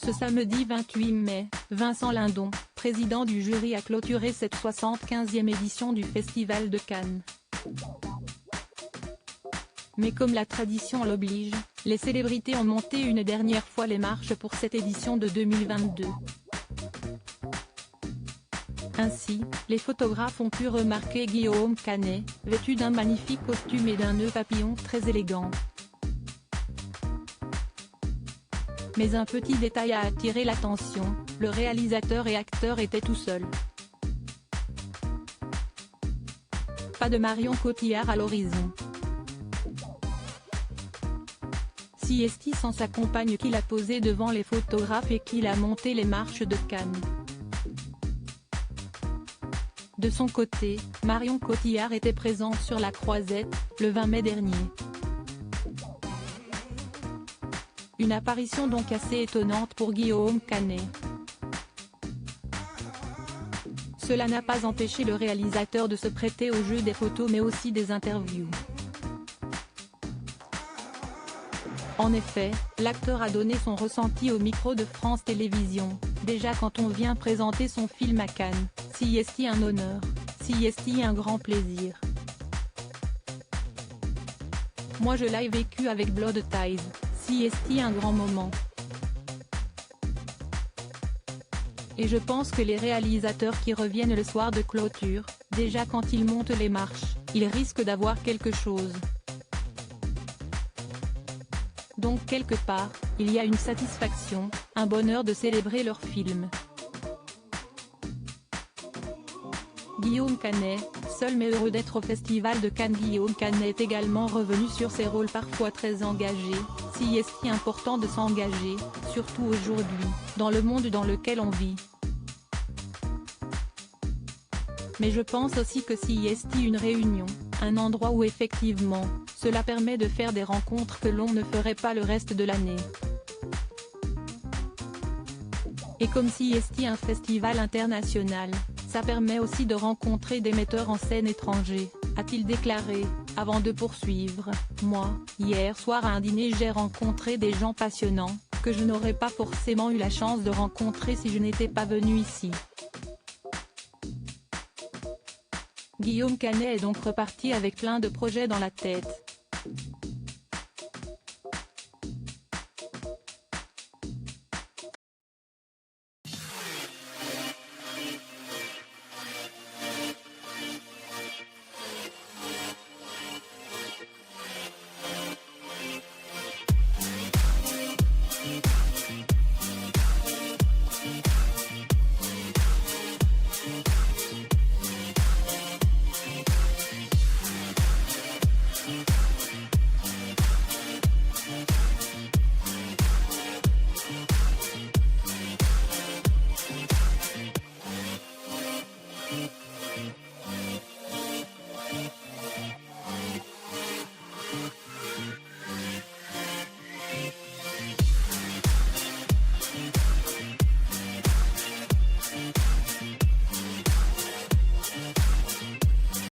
Ce samedi 28 mai, Vincent Lindon, président du jury, a clôturé cette 75e édition du Festival de Cannes. Mais comme la tradition l'oblige, les célébrités ont monté une dernière fois les marches pour cette édition de 2022. Ainsi, les photographes ont pu remarquer Guillaume Canet, vêtu d'un magnifique costume et d'un nœud papillon très élégant. Mais un petit détail a attiré l'attention, le réalisateur et acteur était tout seul. Pas de Marion Cotillard à l'horizon. Siesti sans sa compagne qui l'a posé devant les photographes et qui l'a monté les marches de Cannes. De son côté, Marion Cotillard était présente sur la Croisette, le 20 mai dernier. Une apparition donc assez étonnante pour Guillaume Canet. Cela n'a pas empêché le réalisateur de se prêter au jeu des photos mais aussi des interviews. En effet, l'acteur a donné son ressenti au micro de France Télévisions. Déjà quand on vient présenter son film à Cannes, Siesti un honneur, Siesti un grand plaisir. Moi je l'ai vécu avec Blood Ties, Siesti un grand moment. Et je pense que les réalisateurs qui reviennent le soir de clôture, déjà quand ils montent les marches, ils risquent d'avoir quelque chose. Donc quelque part, il y a une satisfaction, un bonheur de célébrer leur film. Guillaume Canet, seul mais heureux d'être au Festival de Cannes. Guillaume Canet est également revenu sur ses rôles parfois très engagés, si important de s'engager, surtout aujourd'hui, dans le monde dans lequel on vit. Mais je pense aussi que Siesti une réunion, un endroit où effectivement, cela permet de faire des rencontres que l'on ne ferait pas le reste de l'année. Et comme Siesti un festival international, ça permet aussi de rencontrer des metteurs en scène étrangers, a-t-il déclaré, avant de poursuivre. Moi, hier soir à un dîner j'ai rencontré des gens passionnants, que je n'aurais pas forcément eu la chance de rencontrer si je n'étais pas venu ici. Guillaume Canet est donc reparti avec plein de projets dans la tête.